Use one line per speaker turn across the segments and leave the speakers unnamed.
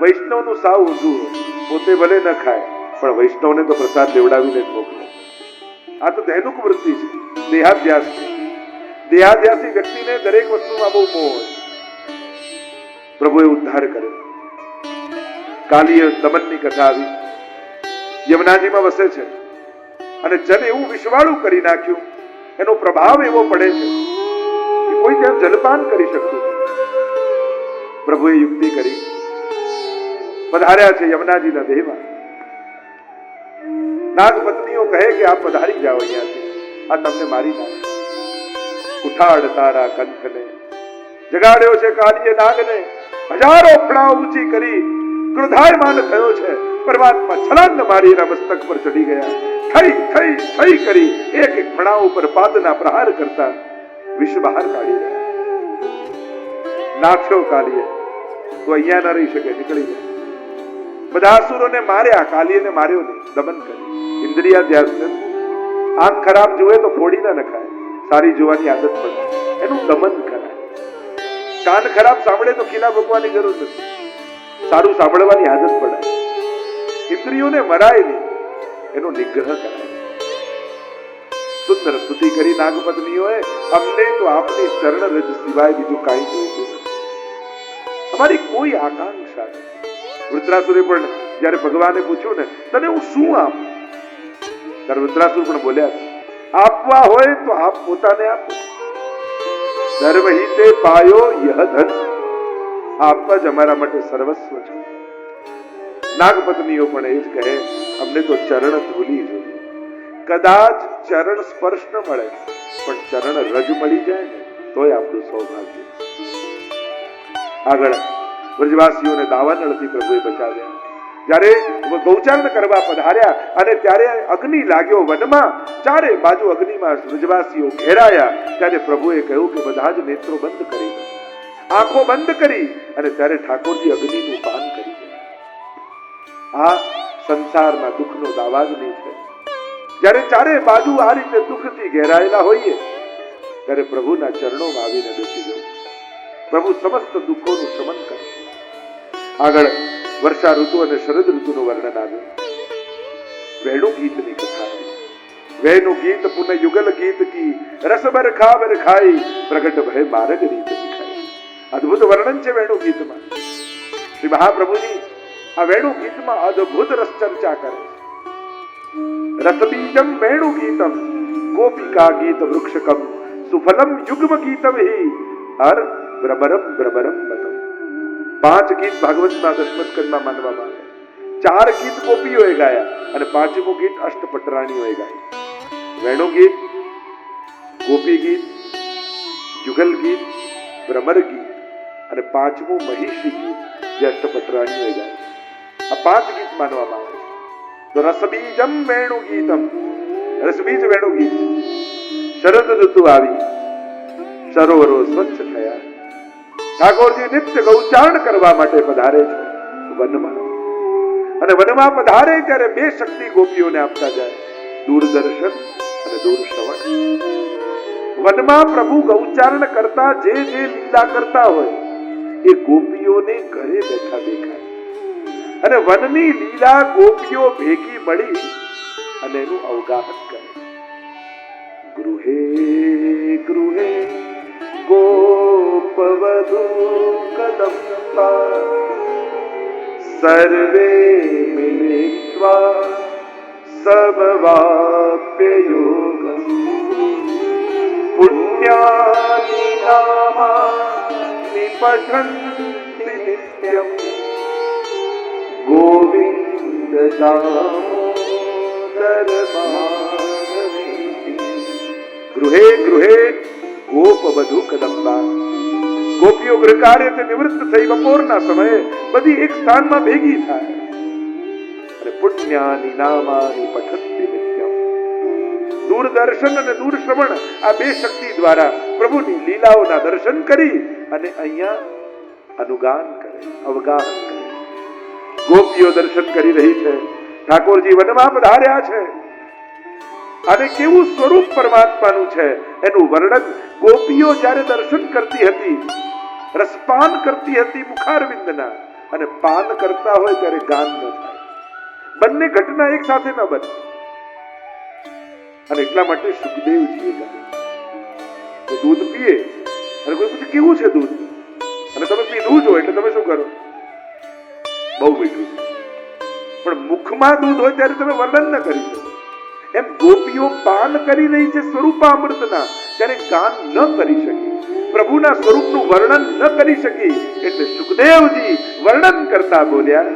વૈષ્ણવનું સાવ ઊંધું હોય, પોતે ભલે ન ખાય પણ વૈષ્ણવને તો પ્રસાદ લેવડાવીને જ મોકલે. આ તો ધૈનુક વૃત્તિ છે, દેહાધ્યાસ છે. દેહાધ્યાસી વ્યક્તિને દરેક વસ્તુમાં બહુ મોહ હોય. પ્રભુએ ઉદ્ધાર કર્યો. કાલીય દમનની કથા આવી. યમુનાજીમાં વસે છે અને જન એવું વિષવાળું કરી નાખ્યું, એનો પ્રભાવ એવો પડે છે કે કોઈ ત્યાં જલપાન કરી શકતું. પ્રભુએ યુક્તિ કરી, પધાર્યા છે યમુનાજીના દેહમાં. નાગ પત્નીઓ કહે કે આપ પધારી જાઓ અહીંયાથી, આ તમને મારી નાખે. ઉઠાડ તારા કંઠને, જગાડ્યો છે કાલીએ નાગને. હજારો ફણાઓ ઊંચી કરી ક્રોધાયમાન થયો છે. પરમાત્મા છલાંગ મારી એના મસ્તક પર ચડી ગયા. થઈ થઈ થઈ કરી એક એક ફણાઓ ઉપર પાદના પ્રહાર કરતા વિષ બહાર કાઢી રહ્યા. નાથ્યો કાલીએ, તો અહીંયા ન રહી શકે, નીકળી જાય. બધા અસુરોને માર્યા, કાલીને માર્યો નહીં, દમન કર્યું. ઇન્દ્રિયાધ્યાસ. આંખ ખરાબ જુએ તો ફોડી ના નખાય, સારી જોવાની આદત પડે, એનું દમન કરાય. કાન ખરાબ સાંભળે તો ખીલા ભોગવાની જરૂર નથી, સારું સાંભળવાની આદત પડાય. ઇન્દ્રિયોને મરાય નહીં, એનો નિગ્રહ કરાય. સુંદર સ્તુતિ કરી નાગપત્નીઓએ. અમને તો આપની ચરણ રજ સિવાય બીજું કાંઈ જોઈતું નથી, અમારી કોઈ આકાંક્ષા નથી. વૃત્રાસુરે પણ જયારે ભગવાને પૂછ્યું ને, તને હું શું આપું, ત્યારે વૃત્રાસુર પણ બોલ્યા, આપવા હોય તો આપ પોતાને આપો. ધર્મહિતે પાયો યહ ધન, આપ જ અમારા માટે સર્વસ્વ છે. નાગપત્નીઓ પણ એ જ કહે, અમને તો ચરણ ધૂલી જોઈએ. કદાચ ચરણ સ્પર્શ ન મળે પણ ચરણ રજ મળી જાય ને તોય આપણું સૌભાગ્ય. આગળ વ્રજવાસીઓને દાવાનળથી પ્રભુએ બચાવ્યા. જ્યારે ગૌચારણ કરવા પધાર્યા અને ત્યારે અગ્નિ લાગ્યો વનમાં, ચારે બાજુ અગ્નિમાં વ્રજવાસીઓ ઘેરાયા. ત્યારે પ્રભુએ કહ્યું કે બધા જ નેત્રો બંધ કરી દો, આંખો બંધ કરી. અને ત્યારે ઠાકોરજી અગ્નિનું પાન કરી ગયા. આ સંસારના દુઃખનો દાવાગ્નિ છે. જ્યારે ચારે બાજુ આ રીતે દુઃખથી ઘેરાયેલા હોઈએ ત્યારે પ્રભુના ચરણોમાં આવીને બેસી જવું. પ્રભુ સમસ્ત દુઃખોનું શમન કરે. આગળ વર્ષા ઋતુ અને શરદ ઋતુનું વર્ણન આવ્યું. વેણુ ગીતની કથા. વેણુ ગીત પુનઃ યુગલ ગીત કી રસ બરખા બરખાઈ પ્રગટ ભય માર્ગ રીત દિખાઈ. અદ્ભુત વર્ણન છે વેણુ ગીતમાં. શ્રી મહાપ્રભુજી આ વેણુ ગીતમાં અદ્ભુત રસ ચર્ચા કરે છે. રસબીજમ વેણુ ગીતમ ગોપિકા ગીત વૃક્ષકમ સુફલમ યુગ્મ ગીતમ હિ હર બ્રબરમ બ્રબરમ બતમ. 5 ગીત ભાગવતના દશમ સ્કંદમાં માનવામાં આવે. 4 ગીત ગોપીઓએ ગાયા અને 5મું ગીત અષ્ટપટરાણીઓએ ગાયું. વેણુ ગીત, ગોપી ગીત, યુગલ ગીત, ભ્રમર ગીત અને 5મું મહિષી ગીત જે અષ્ટપટરાણીઓએ ગાયું. આ 5 ગીત માનવામાં આવે. તો રસબીજમ વેણુ ગીતમ, રસબીજ વેણુ ગીત. શરદ ઋતુ આવી, સરોવરો સ્વચ્છ થયા. ઠાકોરજી નિત્ય ગૌચારણ કરવા માટે પધારે છે વનમાં. અને વનમાં પધારે ત્યારે 2 શક્તિ ગોપીઓને આપતા જાય, દૂરદર્શન અને દૂરશ્રવણ. વનમાં પ્રભુ ગૌચારણ કરતા જે જે લીલા કરતા હોય એ ગોપીઓને ઘરે બેઠા દેખાય. અને વનની લીલા ગોપીઓ ભેગી મળી અને એનું અવગાહન કરે. ગૃહે ગૃહે ગોપવધૂ કદંબા સર્વે મિલિત્વા સમવાપ્ય યોગમ પુણ્યાનિ નામાનિ પઠન્તિ નિત્યમ ગોવિંદ દામોદર માધવેતિ. ગૃહે ગૃહે ગોપવધૂ કદંબા. ગોપીઓ ગૃહ કાર્યથી નિવૃત્ત થઈ બપોરના સમયે બધી એક સ્થાનમાં ભેગી થાય અને પુણ્યાની નામાની પઠંતિ નિત્યમ. દૂરદર્શન અને દૂરશ્રવણ આ 2 શક્તિ દ્વારા પ્રભુની લીલાઓના દર્શન કરી અને અહીંયા અનુગાન કરે, અવગાહન કરે. ગોપીઓ દર્શન કરી રહી છે. ઠાકોરજી વનમાં પધાર્યા છે અને કેવું સ્વરૂપ પરમાત્માનું છે એનું વર્ણન ગોપીઓ જ્યારે દર્શન કરતી હતી, રસપાન કરતી હતી મુખારવિંદના, અને પાન કરતા હોય ત્યારે ગાન ન થાય. બંને ઘટના એક સાથે ન બને. અને એટલા માટે સુખદેવજીએ ગાયું. દૂધ પીએ અને કોઈ પૂછે કેવું છે દૂધ, અને તમે પીધું છો એટલે તમે શું કરો? બહુ મીઠું છે. પણ મુખમાં દૂધ હોય ત્યારે તમે વર્ણન ન કરી શકો. એમ ગોપીઓ પાન કરી રહી છે સ્વરૂપામૃતના, ત્યારે ગાન ન કરી શકી, પ્રભુના સ્વરૂપનું વર્ણન ન કરી શકી. એટલે સુખદેવજી વર્ણન કરતા બોલ્યા,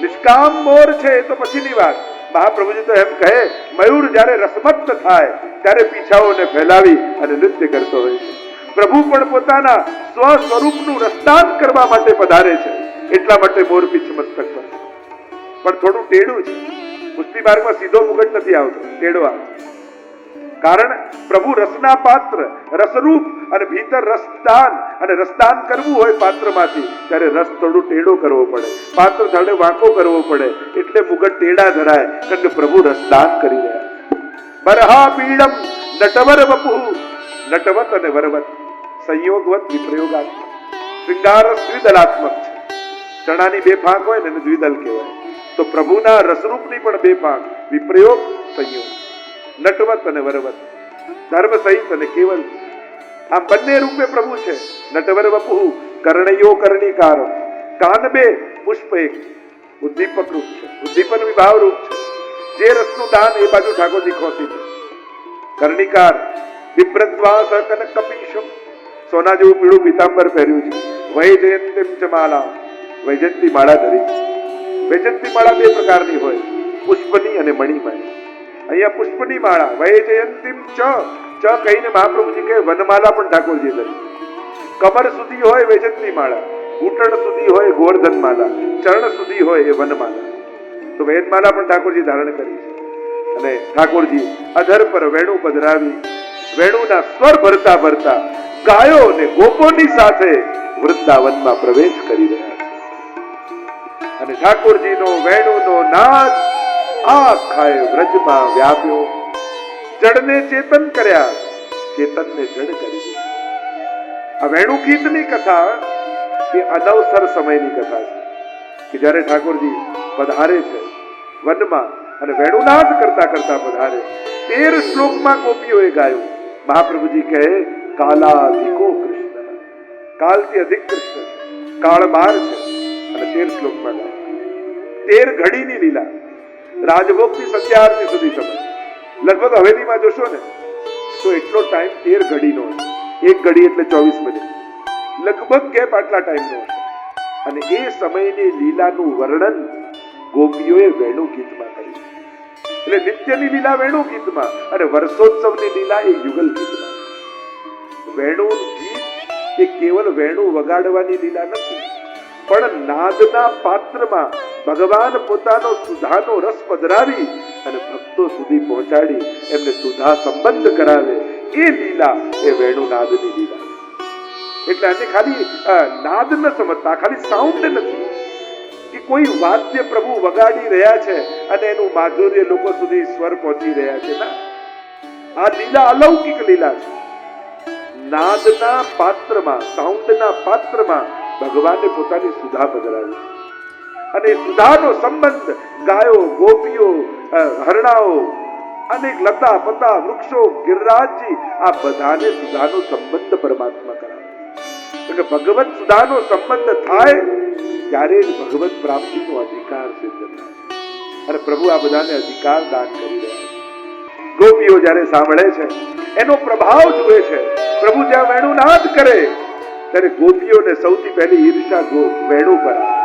નિષ્કામ મોર છે એ તો પછીની વાત. મહાપ્રભુજી તો એમ કહે, મયુર જ્યારે રસમત્ત થાય ત્યારે પીછાઓને ફેલાવી અને નૃત્ય કરતો હોય છે. પ્રભુ પણ પોતાના સ્વ સ્વરૂપનું રસદાન કરવા માટે પધારે છે. એટલા માટે મોર પીછ મસ્તક પર. પણ થોડું ટેઢું છે. મુક્તિ માર્ગમાં સીધો મુગટ નથી આવતો, ટેઢો આવે. કારણ પ્રભુ રસના પાત્ર, રસરૂપ, અને ભીતર રસદાન, અને રસદાન કરવું હોય પાત્રમાંથી ત્યારે રસ થોડું ટેઢો કરવો પડે, પાત્ર થોડો વાંકો કરવો પડે. એટલે મુગટ ટેઢા ધરાય, કારણ કે પ્રભુ રસદાન કરી રહ્યા. બરહા પીડમ નટવર વપુ, નટવત અને વરવત સંયોગવત વિપ્રયોગાત્મક. શૃંગાર દ્વિદલાત્મક છે. ચણાની બે ફાંક હોય ને એને દ્વિદલ કહેવાય. તો પ્રભુના રસરૂપની પણ બે ફાંક, વિપ્રયોગ, સંયોગ. નટવત અને વરવત, ધર્મ સહિત અને કેવલ. આમ બંને રૂપે પ્રભુ છે. નટવર વપુ કર્ણયો કર્ણિકાર, કાન બે પુષ્પ એક. ઉદ્દીપક રૂપ છે, ઉદ્દીપન વિભાવ રૂપ છે. જે રસનું દાન એ બાજુ ઠાકોરજી ખોતી છે. કર્ણિકાર વિપ્રત્વાસ કનક કપીશમ, સોના જેવું પીળું પીતાંબર પહેર્યું છે. વૈજયંતીમ ચ માલા, વૈજયંતી માળા ધરી છે. વૈજયંતી માળા બે પ્રકારની હોય, પુષ્પની અને મણિમય. અહીંયા પુષ્પની માળા, વૈજયંતીમ ચ કહીને મહાપ્રભુજી કહે વનમાલા પણ ઠાકોરજી ધરી. કમર સુધી હોય વૈજયંતી માળા, ઘૂંટણ સુધી હોય ગોવર્ધન માલા, ચરણ સુધી હોય એ વનમાલા. તો વેદમાલા પણ ઠાકોરજી ધારણ કરી છે. અને ઠાકોરજી અધર પર વેણુ પધરાવી, વેણુના સ્વર ભરતા ભરતા ગાયો અને ગોપોની સાથે વૃંદાવનમાં પ્રવેશ કરી રહ્યા છે. અને ઠાકોરજીનો વેણુનો નાદ આખાએ વ્રજમાં વ્યાપ્યો. જડને ચેતન કર્યા, ચેતનને જડ કરી દીધા. આ વેણુ ગીતની કથા એ અનવસર સમયની કથા છે કે જ્યારે ઠાકોરજી પધારે છે વનમાં અને વેણુનાદ કરતા કરતા પધારે. 13 શ્લોકમાં ગોપીઓએ ગાયું. મહાપ્રભુજી કહે કાલાધિકો કૃષ્ણ, કાલથી અધિક કૃષ્ણ છે, કાળ 12 છે અને 13 શ્લોકમાં ગાય. 13 ઘડીની લીલા, રાજભોગથી સંધ્યા આરતી સુધી સમય. લગભગ હવેલીમાં જોશો ને તો એટલો ટાઈમ 13 ઘડીનો હશે. 1 ઘડી એટલે 24 મિનિટ, લગભગ ગેપ આટલા ટાઈમનો હશે. અને એ સમયની લીલાનું વર્ણન ગોપીઓએ વેણુ ગીતમાં કર્યું. એટલે નિત્યની લીલા વેણુ ગીતમાં અને વર્ષોત્સવની લીલા એ યુગલ ગીતમાં. વેણુ ગીત એ કેવલ વેણુ વગાડવાની લીલા નથી, પણ નાદના પાત્રમાં ભગવાન પોતાનો સુધાનો રસ પધરાવી અને ભક્તો સુધી પહોંચાડી એમને સુધા સંબંધ કરાવે એ લીલા એ વેણુ નાદની લીલા. એટલે આને ખાલી નાદ ન સમજતા, ખાલી સાઉન્ડ નથી કે કોઈ વાદ્ય પ્રભુ વગાડી રહ્યા છે અને એનું માધુર્ય લોકો સુધી સ્વર પહોંચી રહ્યા છે. ના, આ લીલા અલૌકિક લીલા છે. નાદના પાત્રમાં, સાઉન્ડના પાત્રમાં ભગવાને પોતાની સુધા પધરાવી અને સુધાનો સંબંધ ગાયો, ગોપીઓ, હરણાઓ, અનેક લતા પતા, વૃક્ષો, ગિરિરાજજી આ બધાને સુધાનો સંબંધ પરમાત્મા કરાવે. એટલે ભગવત સુધાનો સંબંધ થાય ત્યારે જ ભગવત પ્રાપ્તિનો અધિકાર સિદ્ધ થાય. અને પ્રભુ આ બધાને અધિકાર દાન કરી રહ્યા છે. ગોપીઓ જ્યારે સાંભળે છે એનો પ્રભાવ જુએ છે. પ્રભુ જ્યાં વેણુનાદ કરે ત્યારે ગોપીઓને સૌથી પહેલી ઈર્ષા વેણુ પર આવે.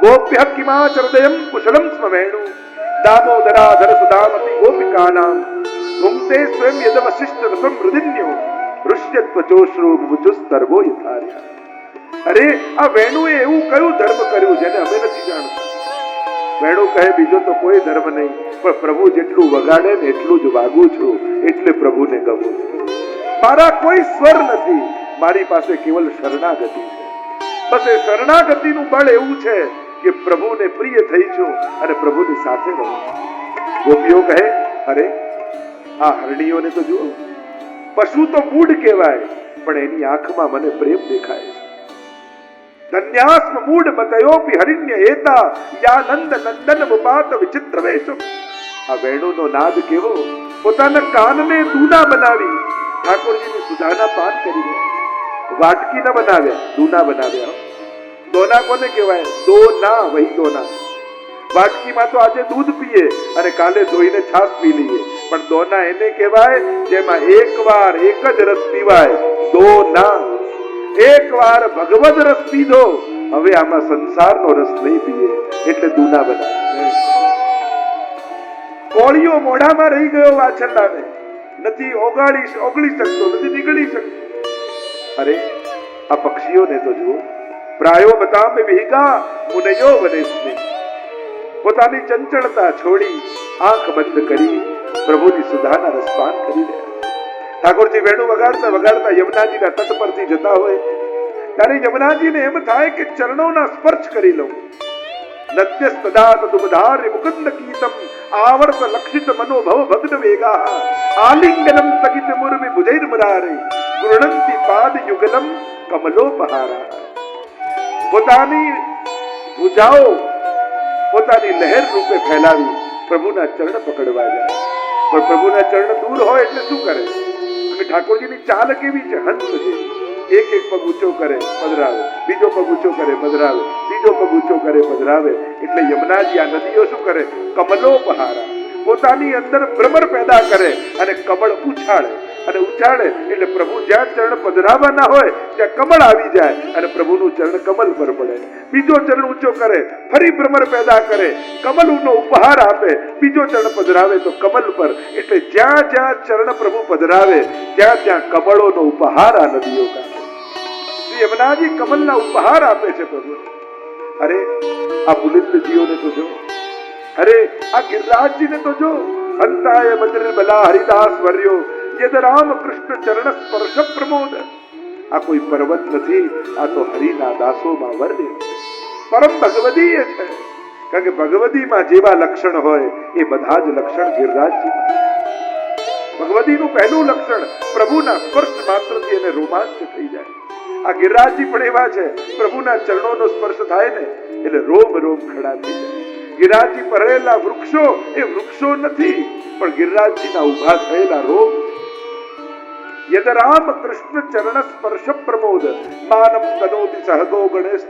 ગોપ્ય કિમાચરદયમ કુશલમ સ્મ વેણુ દામોદરાધર સુદામતી ગોપિકાનામ ગુમતે સ્વયં યદ વશિષ્ઠ રસમ મૃદિન્યો ઋષ્યત્વચોશ્રુ મુચુસ્તર્વો યથાર્યા. અરે આ વેણુએ એવું કયું ધર્મ કર્યું જેને અમે નથી જાણતા? વેણુ કહે બીજો તો કોઈ ધર્મ નહીં, પણ પ્રભુ જેટલું વગાડે ને એટલું જ વાગું છું, એટલે પ્રભુને ગમું છું. મારા કોઈ સ્વર નથી, મારી પાસે કેવલ શરણાગતિ છે. બસ એ શરણાગતિનું બળ એવું છે કે પ્રભુને પ્રિય થઈ છું અને પ્રભુની સાથે રહું. ગોપીઓ કહે અરે આ હરણીઓને તો જુઓ, પશુ તો મૂઢ કહેવાય પણ એની આંખમાં મને પ્રેમ દેખાય છે. ધન્યાસ્મ મૂઢ મતયોપી હરિણ્ય હેતા યાનંદ નંદન વપાત વિચિત્ર વેશમ. આ વેણુનો નાદ કેવો, પોતાના કાનને દૂના બનાવી ઠાકોરજીની સુધાના પાન કરી રહ્યા. વાટકી ન બનાવ્યા, દૂના બનાવ્યા. દોના કોને કહેવાય? દોના, વહી દોના. વાટકીમાં તો આજે દૂધ પીએ અને કાલે ધોઈને છાશ પી લઈએ, પણ દોના એને કહેવાય જેમાં એકવાર એક જ રસ પીવાય. દોના. એકવાર ભગવદ રસ પીધો, હવે આમાં સંસારનો રસ નહીં પીએ, એટલે દૂના બનાવે. કોળિયો મોઢામાં રહી ગયો વાછરડાને, નથી ઓગળી શકતો, નથી નીકળી શકતો. અરે આ પક્ષીઓને તો જુઓ, પ્રાયો બતામે વિહિગા મુનયો વનેસ્મી. પોતાની ચંચળતા છોડી આંખ બંધ કરી પ્રભુની સુધાના રસપાન કરી રહ્યા. ઠાકોરજી વેણુ વગાડતા વગાડતા યમુનાજીના તટ પરથી જતા હોય ત્યારે યમુનાજીને એમ થાય કે ચરણોના સ્પર્શ કરી લઉં. નત્યસ્તદાત દુબધાર્ય મુકુંદ ગીતમ આવર્ત લક્ષિત મનોભવ ભગ્ન વેગા આલિંગનમ સ્થગિત મુર્મિ ભુજૈર મુરારે ગૃણંતિ પાદ યુગલમ કમલોપહારા. પોતાની ભુજાઓ પોતાની લહેર રૂપે ફેલાવી પ્રભુના ચરણ પકડવા જાય, પણ પ્રભુના ચરણ દૂર હોય એટલે શું કરે? ઠાકોરજીની ચાલ કેવી છે? હંસ છે. એક એક પગ ઊંચો કરે પધરાવે, બીજો પગ ઊંચો કરે પધરાવે, ત્રીજો પગ ઊંચો કરે પધરાવે. એટલે યમુનાજી આ નદીઓ શું કરે? કમલોપહારા. પોતાની અંદર ભ્રમર પેદા કરે અને કમળ ઉછાળે, અને ઉછાળે એટલે પ્રભુ જ્યાં ચરણ પધરાવાના હોય ત્યાં કમળ આવી જાય અને પ્રભુનું ચરણ કમલ પર પડે. બીજો ચરણ ઊંચો કરે, ફરી ભ્રમર પેદા કરે, કમલનો ઉપહાર આપે, બીજો ચરણ પધરાવે તો કમલ પર. એટલે જ્યાં જ્યાં ચરણ પ્રભુ પધરાવે ત્યાં ત્યાં કમળોનો ઉપહાર આ નદીઓ કાઢે. શ્રી યમુનાજી કમલના ઉપહાર આપે છે પ્રભુ. અરે આ પુલિંદજીઓને તો જો, અરે આ ગિરિરાજજીને તો જો. અંતાય બદ્ર બલા હરિદાસ વર્યો યદ રામ કૃષ્ણ ચરણ સ્પર્શ પ્રમોદ. આ કોઈ પર્વત નથી, આ તો હરિના દાસોમાં વર્ણ્ય પરમ ભગવદીય છે. કારણ કે ભગવદીમાં જેવા લક્ષણ હોય એ બધા જ લક્ષણ ગિરિરાજજીમાં. ભગવદીનું પહેલું લક્ષણ પ્રભુના સ્પર્શ માત્રથી એને રોમાંચ થઈ જાય. આ ગિરિરાજજી પણ એવા છે, પ્રભુના ચરણોનો સ્પર્શ થાય ને એટલે રોમ રોમ ખડા થઈ જાય. ગિરિરાજજી પહેરેલા વૃક્ષો એ વૃક્ષો નથી, પણ ગિરિરાજજીના ઉભા થયેલા રોમ. યદ રામ કૃષ્ણ ચરણ સ્પર્શ પ્રમોદ માનમ તનોતિ સહગો ગણેશ.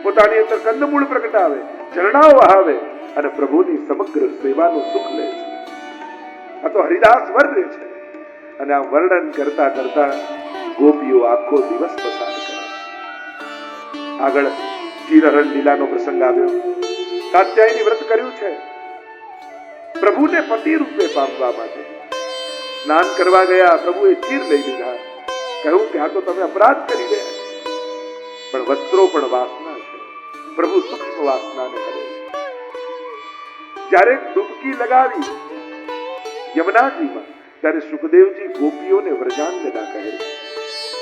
પોતાની અંદર કંદમૂળ પ્રગટાવે, ચરણાઓ વહાવે અને પ્રભુની સમગ્ર સેવાનું સુખ લે છે. આ તો હરિદાસ વર્ણ્ય છે. અને આ વર્ણન કરતા કરતા ગોપીઓ આખો દિવસ પસાર કરે. આગળ ચિરહરણ લીલાનો પ્રસંગ આવ્યો. કાત્યાયની વ્રત કર્યું છે પ્રભુને પતિ રૂપે પામવા માટે. સ્નાન કરવા ગયા, પ્રભુએ ચીર લઈ લીધા. કહ્યું કે આ તો તમે અપરાધ કરી ગયા, પણ વસ્ત્રો પણ વાસના છે. પ્રભુ સૂક્ષ્મ વાસનાને કરે છે. જ્યારે ડૂબકી લગાવી યમુનાજીમાં ત્યારે સુખદેવજી ગોપીઓને વ્રજાંગના કહે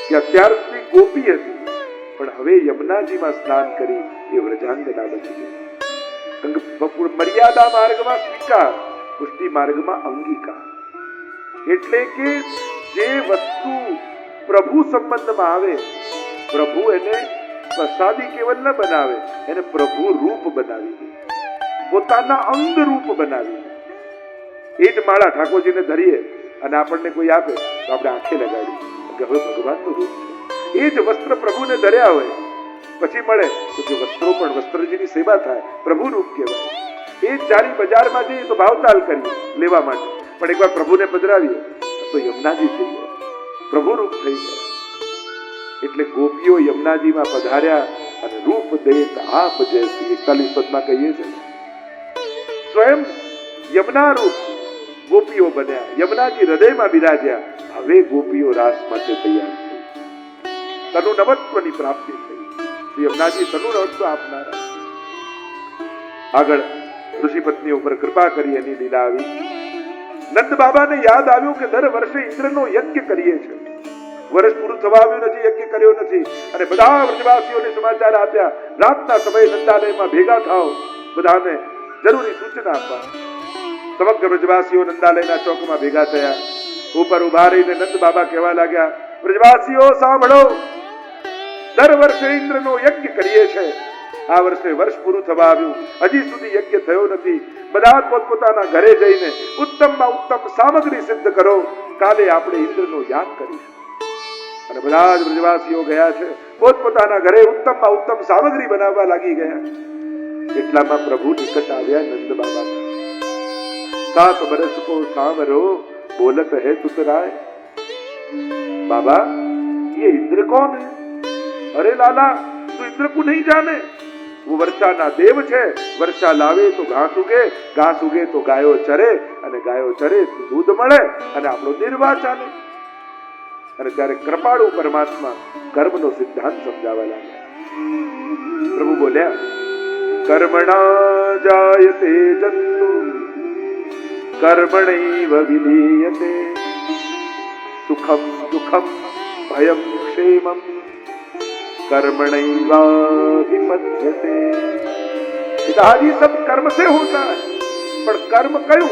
કે અત્યાર સુધી ગોપી હતી, પણ હવે યમુનાજીમાં સ્નાન કરી એ વ્રજાંગના બની ગઈ. મર્યાદા માર્ગમાં સ્વીકાર, પુષ્ટિ માર્ગમાં અંગીકાર. એટલે કે જે વસ્તુ પ્રભુ સંબંધમાં આવે, પ્રભુ એને પ્રસાદી કેવલ ન બનાવે, એને પ્રભુ રૂપ બનાવી દે, પોતાના અંગ રૂપ બનાવી દે. એ જ માળા ઠાકોરજીને ધરીએ અને આપણને કોઈ આપે તો આપણે આંખે લગાડીએ કે હવે ભગવાનનું રૂપ છે. એ જ વસ્ત્ર પ્રભુને ધર્યા હોય પછી મળે તો જે વસ્ત્રો પણ વસ્ત્રજીની સેવા થાય, પ્રભુ રૂપ કહેવાય. એ જ જારી બજારમાં જઈએ તો ભાવતાલ કરીએ લેવા માટે, પણ એકવાર પ્રભુને પધરાવીએ તો યમુનાજી થઈ ગયા, પ્રભુ રૂપ થઈ ગયા. એટલે ગોપીઓ યમુનાજીમાં પધાર્યા અને રૂપ દેત આપ જૈસી 41 પદમાં કહીએ છીએ, સ્વયં યમુના રૂપ ગોપીઓ બન્યા, યમુનાજી હૃદયમાં બિરાજ્યા. હવે ગોપીઓ રાસ માટે તૈયાર થઈ, તનુ નવત્વની પ્રાપ્તિ થઈ. યમુનાજી તનુ નવત્વ આપનારા. આગળ ઋષિ પત્નીઓ ઉપર કૃપા કરી એની લીલા આવી. નંદ બાબાને યાદ આવ્યું કે દર વર્ષે ઇન્દ્રનો યજ્ઞ કરીએ છીએ, વર્ષ પૂરું થવા આવ્યું નથી, યજ્ઞ કર્યો નથી. અને બધા વ્રજવાસીઓને સમાચાર આપ્યા, રાતના સમયે નંદાલયમાં ભેગા થાઓ, બધાને જરૂરી સૂચના આપવા. સમગ્ર વ્રજવાસીઓ નંદાલયના ચોકમાં ભેગા થયા. ઉપર ઉભા રહીને નંદ બાબા કહેવા લાગ્યા, વ્રજવાસીઓ સાંભળો, દર વર્ષે ઇન્દ્રનો યજ્ઞ કરીએ છીએ. આ વર્ષે વર્ષ પૂરું થવા આવ્યું, હજી સુધી યજ્ઞ થયો નથી. બધા પોતપોતાના ઘરે જઈને ઉત્તમમાં ઉત્તમ સામગ્રી સિદ્ધ કરો. કાલે આપણે ઇન્દ્રનો યાદ કરીશું. અને બધા જ બ્રજવાસીઓ ગયા છે, પોતપોતાના ઘરે ઉત્તમમાં ઉત્તમ સામગ્રી બનાવવા લાગી ગયા. એટલામાં પ્રભુ નિકટ આવ્યા નંદ બાબા. 7 बरस को सांवरो बोलत है तुतराय. बाबा ये इंद्र कौन है? अरे लाला तू इंद्र को नहीं जाने? वो वर्षा ना देव छे. वर्षा लावे तो घास उगे, घास उगे तो गायो चरे, અને ગાયો ચરે તો દૂધ મળે અને આપણો નિર્વાહ ચાલે. અને ત્યારે કૃપાળુ પરમાત્મા કર્મનો સિદ્ધાંત સમજાવવા લાગ્યા. પ્રભુ બોલ્યા, કર્મણા જાયતે જંતુ कर्मणैव विलीयते सुखम दुखम भयम क्षेमम कर्मणैवाभिपद्यते. पिताजी सब कर्म से होता है, पर कर्म क्यों?